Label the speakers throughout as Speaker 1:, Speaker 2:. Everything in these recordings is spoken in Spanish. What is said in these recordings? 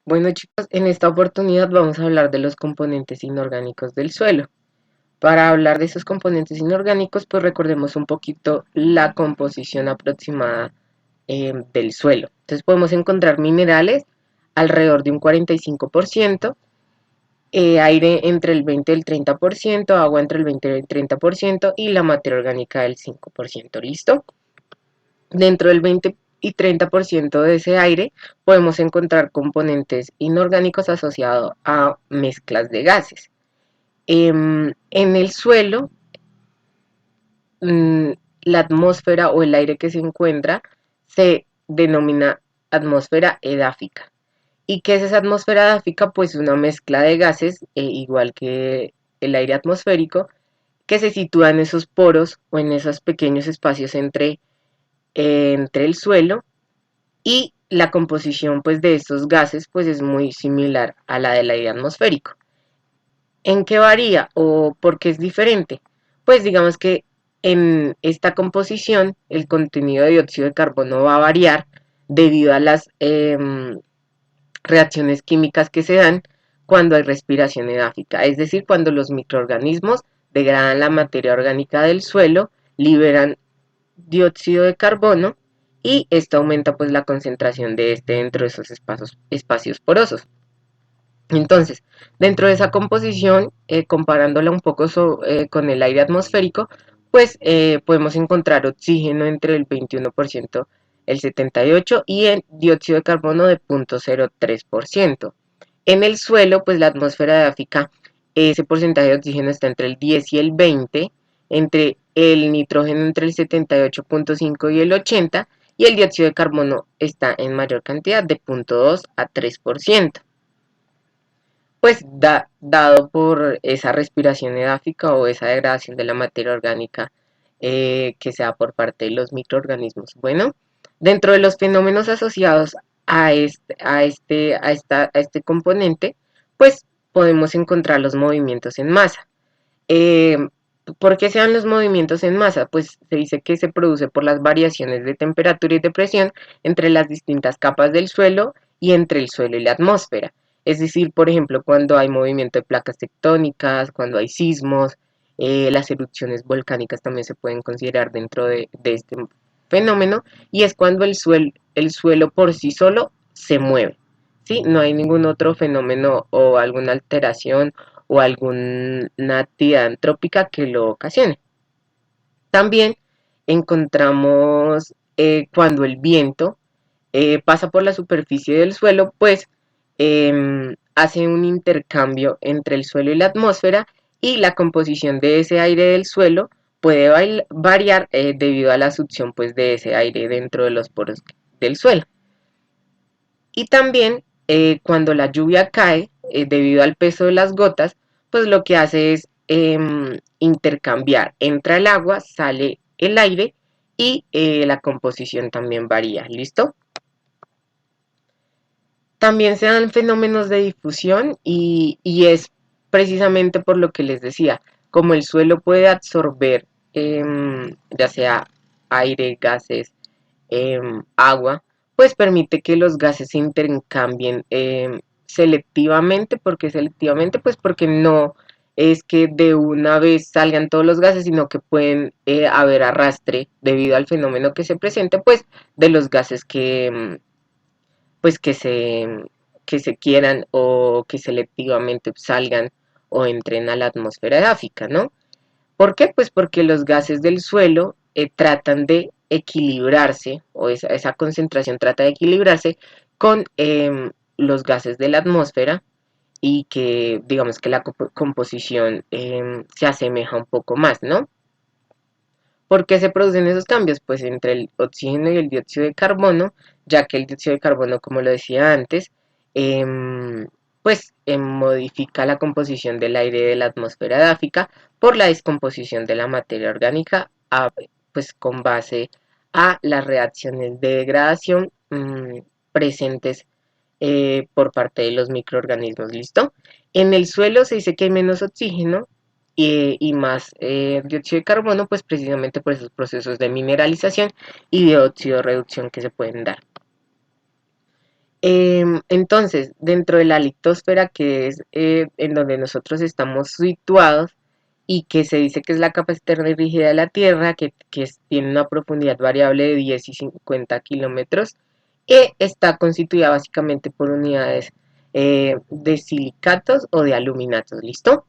Speaker 1: Bueno chicos, en esta oportunidad vamos a hablar de los componentes inorgánicos del suelo. Para hablar de esos componentes inorgánicos, pues recordemos un poquito la composición aproximada del suelo. Entonces podemos encontrar minerales alrededor de un 45%, aire entre el 20 y el 30%, agua entre el 20 y el 30% y la materia orgánica del 5%. ¿Listo? Dentro del 20 y 30% de ese aire podemos encontrar componentes inorgánicos asociados a mezclas de gases. En el suelo, mm, la atmósfera o el aire que se encuentra se denomina atmósfera edáfica. ¿Y qué es esa atmósfera edáfica? Pues una mezcla de gases, igual que el aire atmosférico, que se sitúa en esos poros o en esos pequeños espacios entre el suelo, y la composición pues de estos gases pues es muy similar a la del aire atmosférico. ¿En qué varía o por qué es diferente? Pues digamos que en esta composición el contenido de dióxido de carbono va a variar debido a las reacciones químicas que se dan cuando hay respiración edáfica, es decir, cuando los microorganismos degradan la materia orgánica del suelo, liberan dióxido de carbono y esto aumenta pues la concentración de este dentro de esos espacios porosos. Entonces, dentro de esa composición, comparándola un poco con el aire atmosférico, pues podemos encontrar oxígeno entre el 21%, el 78% y el dióxido de carbono de 0.03%. En el suelo, pues la atmósfera de África, ese porcentaje de oxígeno está entre el 10 y el 20, entre el nitrógeno entre el 78.5 y el 80, y el dióxido de carbono está en mayor cantidad de 0.2 a 3%. Pues dado por esa respiración edáfica o esa degradación de la materia orgánica que se da por parte de los microorganismos. Bueno, dentro de los fenómenos asociados a este componente, pues podemos encontrar los movimientos en masa. Eh, ¿Por qué se dan los movimientos en masa? Pues se dice que se produce por las variaciones de temperatura y de presión entre las distintas capas del suelo y entre el suelo y la atmósfera. Es decir, por ejemplo, cuando hay movimiento de placas tectónicas, cuando hay sismos, las erupciones volcánicas también se pueden considerar dentro de este fenómeno, y es cuando el suelo por sí solo se mueve. ¿Sí? No hay ningún otro fenómeno o alguna alteración o alguna actividad antrópica que lo ocasione. También encontramos cuando el viento pasa por la superficie del suelo, pues hace un intercambio entre el suelo y la atmósfera, y la composición de ese aire del suelo puede variar debido a la succión pues, de ese aire dentro de los poros del suelo. Y también cuando la lluvia cae, debido al peso de las gotas, pues lo que hace es intercambiar. Entra el agua, sale el aire y la composición también varía. ¿Listo? También se dan fenómenos de difusión y es precisamente por lo que les decía, como el suelo puede absorber ya sea aire, gases, agua, pues permite que los gases se intercambien selectivamente. ¿Por qué selectivamente? Pues porque no es que de una vez salgan todos los gases, sino que pueden haber arrastre debido al fenómeno que se presente, pues de los gases pues que se quieran o que selectivamente salgan o entren a la atmósfera edáfica, ¿no? ¿Por qué? Pues porque los gases del suelo tratan de equilibrarse, o esa concentración trata de equilibrarse con los gases de la atmósfera, y que digamos que la composición se asemeja un poco más, ¿no? ¿Por qué se producen esos cambios? Pues entre el oxígeno y el dióxido de carbono, ya que el dióxido de carbono, como lo decía antes, pues modifica la composición del aire de la atmósfera edáfica por la descomposición de la materia orgánica, pues con base a las reacciones de degradación presentes por parte de los microorganismos. ¿Listo? En el suelo se dice que hay menos oxígeno y más dióxido de carbono, pues precisamente por esos procesos de mineralización y de oxidorreducción que se pueden dar. Entonces, dentro de la litosfera, que es en donde nosotros estamos situados y que se dice que es la capa externa y rígida de la Tierra, tiene una profundidad variable de 10 y 50 kilómetros, está constituida básicamente por unidades de silicatos o de aluminatos, ¿listo?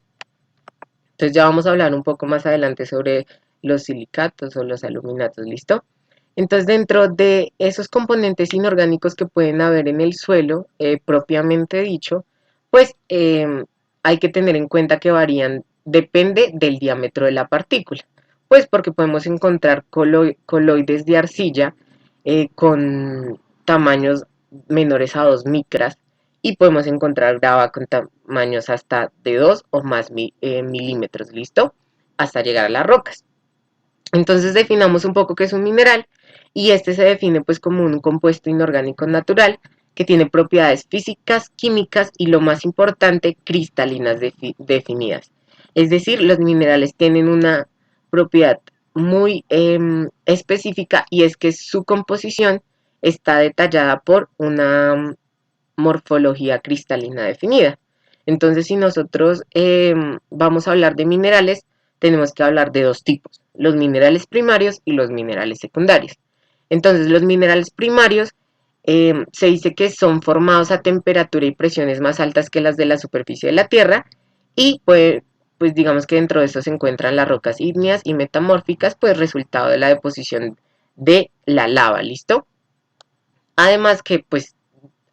Speaker 1: Entonces ya vamos a hablar un poco más adelante sobre los silicatos o los aluminatos, ¿listo? Entonces, dentro de esos componentes inorgánicos que pueden haber en el suelo, propiamente dicho, pues hay que tener en cuenta que varían, depende del diámetro de la partícula. Pues porque podemos encontrar coloides de arcilla con tamaños menores a 2 micras y podemos encontrar grava con tamaños hasta de 2 o más milímetros, ¿listo? Hasta llegar a las rocas. Entonces definamos un poco qué es un mineral y este se define pues como un compuesto inorgánico natural que tiene propiedades físicas, químicas y lo más importante, cristalinas definidas. Es decir, los minerales tienen una propiedad muy específica y es que su composición está detallada por una morfología cristalina definida. Entonces, si nosotros vamos a hablar de minerales, tenemos que hablar de dos tipos, los minerales primarios y los minerales secundarios. Entonces, los minerales primarios se dice que son formados a temperatura y presiones más altas que las de la superficie de la Tierra y pues digamos que dentro de esto se encuentran las rocas ígneas y metamórficas, pues resultado de la deposición de la lava, ¿listo? Además que pues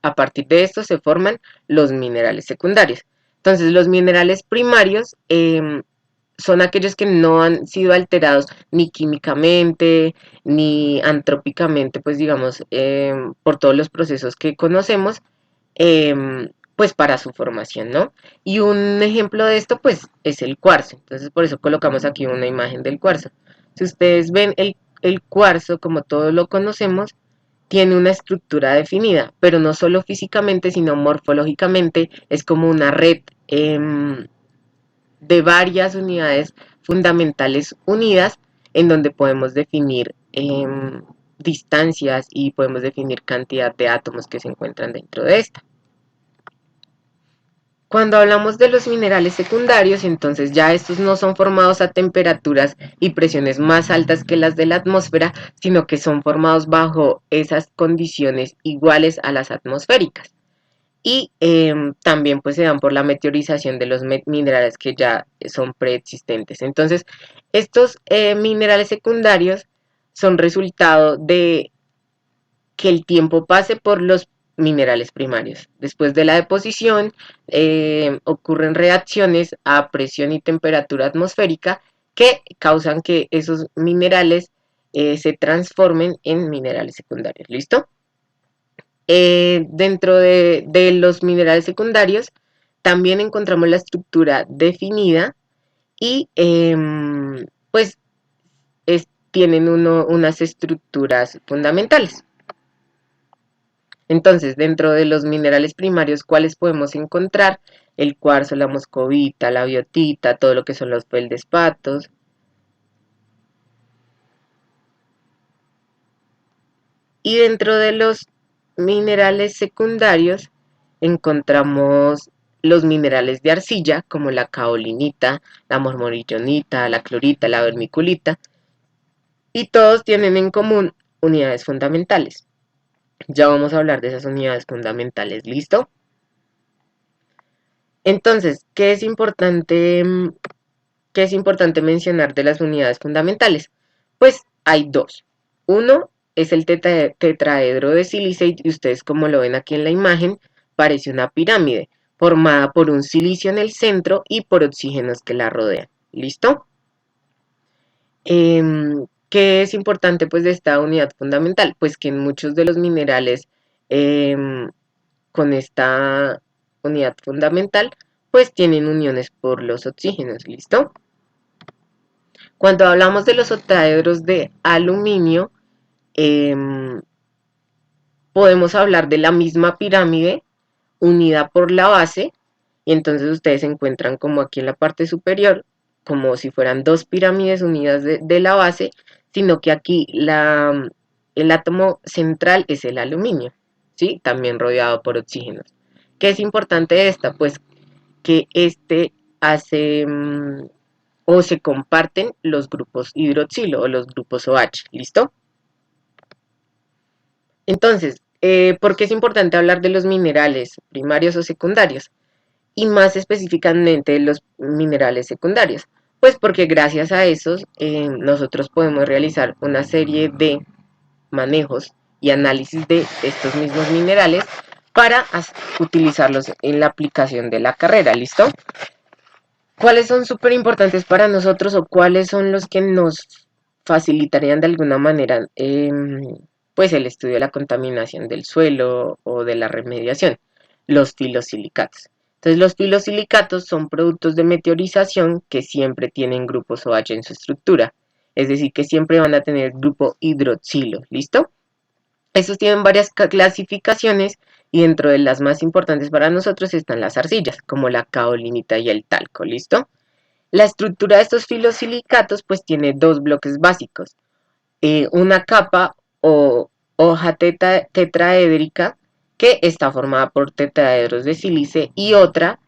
Speaker 1: a partir de esto se forman los minerales secundarios. Entonces, los minerales primarios son aquellos que no han sido alterados ni químicamente, ni antrópicamente, pues digamos, por todos los procesos que conocemos, pues para su formación, ¿no? Y un ejemplo de esto, pues, es el cuarzo. Entonces, por eso colocamos aquí una imagen del cuarzo. Si ustedes ven el cuarzo, como todos lo conocemos, tiene una estructura definida, pero no solo físicamente, sino morfológicamente, es como una red de varias unidades fundamentales unidas en donde podemos definir distancias y podemos definir cantidad de átomos que se encuentran dentro de esta. Cuando hablamos de los minerales secundarios, entonces ya estos no son formados a temperaturas y presiones más altas que las de la atmósfera, sino que son formados bajo esas condiciones iguales a las atmosféricas. Y también pues se dan por la meteorización de los minerales que ya son preexistentes. Entonces, estos minerales secundarios son resultado de que el tiempo pase por los minerales primarios. Después de la deposición ocurren reacciones a presión y temperatura atmosférica que causan que esos minerales se transformen en minerales secundarios. ¿Listo? Dentro de los minerales secundarios también encontramos la estructura definida y pues tienen unas estructuras fundamentales. Entonces, dentro de los minerales primarios, ¿cuáles podemos encontrar? El cuarzo, la moscovita, la biotita, todo lo que son los feldespatos. Y dentro de los minerales secundarios encontramos los minerales de arcilla, como la caolinita, la mormorillonita, la clorita, la vermiculita, y todos tienen en común unidades fundamentales. Ya vamos a hablar de esas unidades fundamentales, ¿listo? Entonces, qué es importante mencionar de las unidades fundamentales? Pues hay dos. Uno es el tetraedro de sílice y ustedes como lo ven aquí en la imagen, parece una pirámide formada por un silicio en el centro y por oxígenos que la rodean. ¿Listo? ¿Qué es importante pues de esta unidad fundamental? Pues que en muchos de los minerales con esta unidad fundamental pues tienen uniones por los oxígenos. ¿Listo? Cuando hablamos de los octaedros de aluminio, podemos hablar de la misma pirámide unida por la base, y entonces ustedes se encuentran como aquí en la parte superior, como si fueran dos pirámides unidas de la base, sino que aquí el átomo central es el aluminio, ¿sí? También rodeado por oxígenos. ¿Qué es importante esta? Pues que hace o se comparten los grupos hidroxilo o los grupos OH, ¿listo? Entonces, ¿por qué es importante hablar de los minerales primarios o secundarios? Y más específicamente los minerales secundarios. Pues porque gracias a esos nosotros podemos realizar una serie de manejos y análisis de estos mismos minerales para utilizarlos en la aplicación de la carrera, ¿listo? ¿Cuáles son súper importantes para nosotros o cuáles son los que nos facilitarían de alguna manera pues el estudio de la contaminación del suelo o de la remediación? Los filosilicatos. Entonces los filosilicatos son productos de meteorización que siempre tienen grupos OH en su estructura, es decir, que siempre van a tener grupo hidroxilo, ¿listo? Estos tienen varias clasificaciones y dentro de las más importantes para nosotros están las arcillas, como la caolinita y el talco, ¿listo? La estructura de estos filosilicatos pues tiene dos bloques básicos, una capa o hoja tetraédrica que está formada por tetraedros de sílice y otra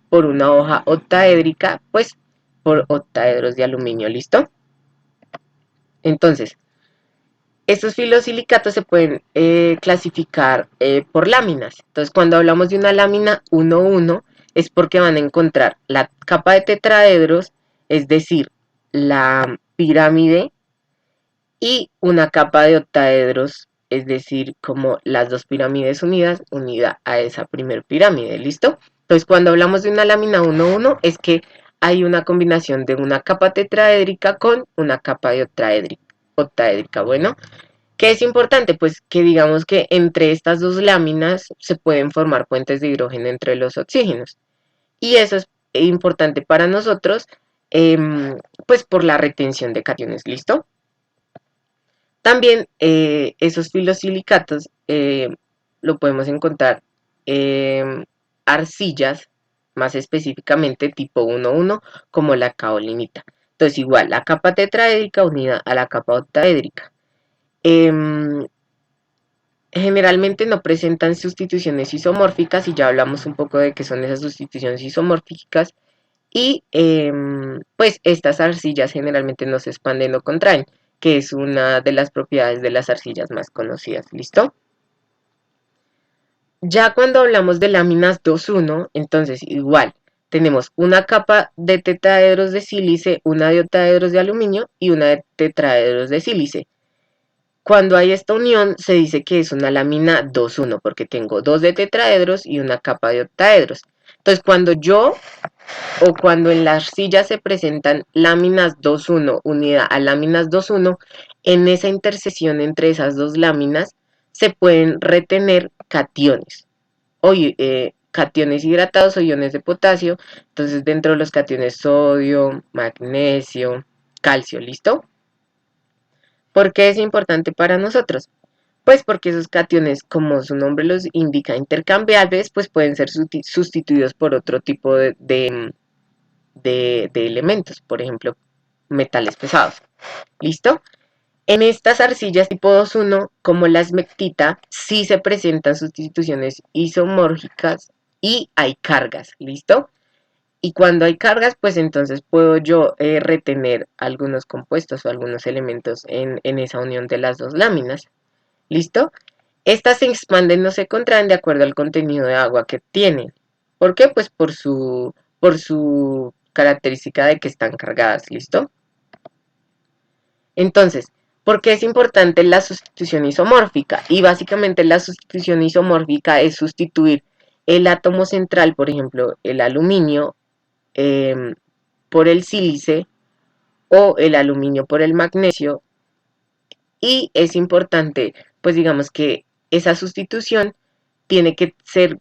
Speaker 1: por una hoja octaédrica pues por octaedros de aluminio, ¿listo? Entonces, estos filosilicatos se pueden clasificar por láminas. Entonces, cuando hablamos de una lámina 1-1, es porque van a encontrar la capa de tetraedros, es decir, la pirámide, y una capa de octaedros, es decir, como las dos pirámides unidas, unida a esa primer pirámide, ¿listo? Entonces, cuando hablamos de una lámina 1-1, es que hay una combinación de una capa tetraédrica con una capa de octaédrica. Bueno, ¿qué es importante? Pues que digamos que entre estas dos láminas se pueden formar puentes de hidrógeno entre los oxígenos. Y eso es importante para nosotros, pues por la retención de cationes, ¿listo? También esos filosilicatos lo podemos encontrar en arcillas, más específicamente tipo 1-1, como la caolinita. Entonces igual, la capa tetraédrica unida a la capa octaédrica. Eh, Generalmente no presentan sustituciones isomórficas y ya hablamos un poco de qué son esas sustituciones isomórficas y pues estas arcillas generalmente no se expanden o contraen, que es una de las propiedades de las arcillas más conocidas. ¿Listo? Ya cuando hablamos de láminas 2-1, entonces igual tenemos una capa de tetraedros de sílice, una de octaedros de aluminio y una de tetraedros de sílice. Cuando hay esta unión se dice que es una lámina 2-1 porque tengo dos de tetraedros y una capa de octaedros. Entonces cuando en la arcilla se presentan láminas 2-1 unida a láminas 2-1, en esa intersección entre esas dos láminas se pueden retener cationes o cationes hidratados o iones de potasio. Entonces dentro de los cationes sodio, magnesio, calcio, ¿listo? ¿Por qué es importante para nosotros? Pues porque esos cationes, como su nombre los indica, intercambiables, pues pueden ser sustituidos por otro tipo de elementos, por ejemplo, metales pesados. ¿Listo? En estas arcillas tipo 2-1, como la esmectita, sí se presentan sustituciones isomórficas y hay cargas. ¿Listo? Y cuando hay cargas, pues entonces puedo yo retener algunos compuestos o algunos elementos en esa unión de las dos láminas. ¿Listo? Estas se expanden, no se contraen de acuerdo al contenido de agua que tienen. ¿Por qué? Pues por su característica de que están cargadas. ¿Listo? Entonces, ¿por qué es importante la sustitución isomórfica? Y básicamente la sustitución isomórfica es sustituir el átomo central, por ejemplo, el aluminio, eh, por el sílice o el aluminio por el magnesio. Y es importante, pues digamos que esa sustitución tiene que ser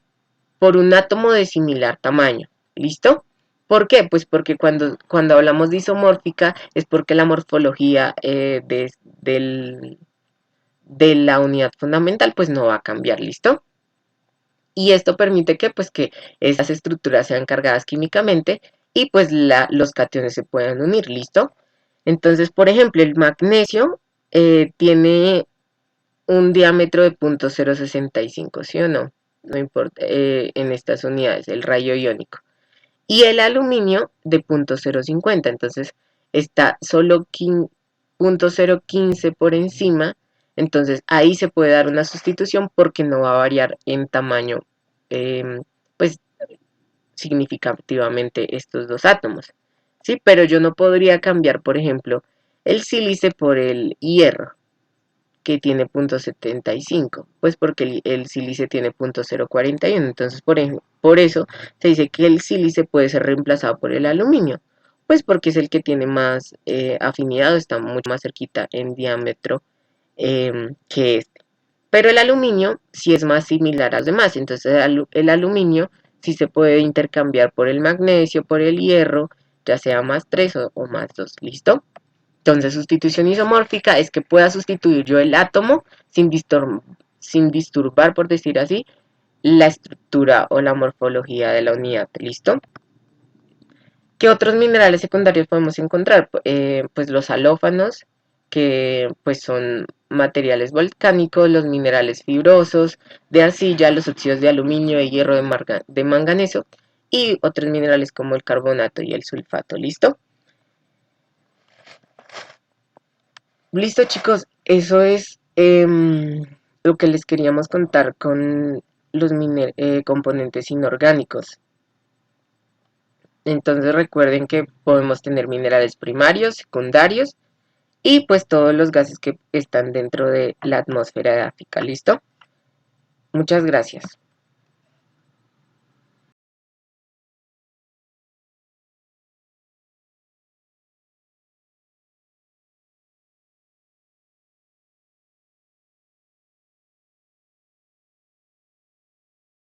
Speaker 1: por un átomo de similar tamaño. ¿Listo? ¿Por qué? Pues porque cuando hablamos de isomórfica es porque la morfología de la unidad fundamental pues no va a cambiar. ¿Listo? Y esto permite que pues que estas estructuras sean cargadas químicamente y pues los cationes se puedan unir. ¿Listo? Entonces, por ejemplo, el magnesio tiene un diámetro de 0.065, ¿sí o no? No importa, en estas unidades, el rayo iónico. Y el aluminio de 0.050, entonces está solo 0.015 por encima, entonces ahí se puede dar una sustitución porque no va a variar en tamaño, pues significativamente estos dos átomos, ¿sí? Pero yo no podría cambiar, por ejemplo, el sílice por el hierro, que tiene 0.75, pues porque el sílice tiene 0.041, entonces por eso se dice que el sílice puede ser reemplazado por el aluminio, pues porque es el que tiene más afinidad, está mucho más cerquita en diámetro que este. Pero el aluminio sí es más similar a los demás, entonces el aluminio sí se puede intercambiar por el magnesio, por el hierro, ya sea más 3 o más 2, ¿listo? Entonces, sustitución isomórfica es que pueda sustituir yo el átomo sin disturbar, por decir así, la estructura o la morfología de la unidad. ¿Listo? ¿Qué otros minerales secundarios podemos encontrar? Pues los halófanos, que pues son materiales volcánicos, los minerales fibrosos, de arcilla, los óxidos de aluminio, de hierro, de manganeso y otros minerales como el carbonato y el sulfato. ¿Listo? Listo, chicos, eso es lo que les queríamos contar con los componentes inorgánicos. Entonces recuerden que podemos tener minerales primarios, secundarios y pues todos los gases que están dentro de la atmósfera de África. ¿Listo? Muchas gracias.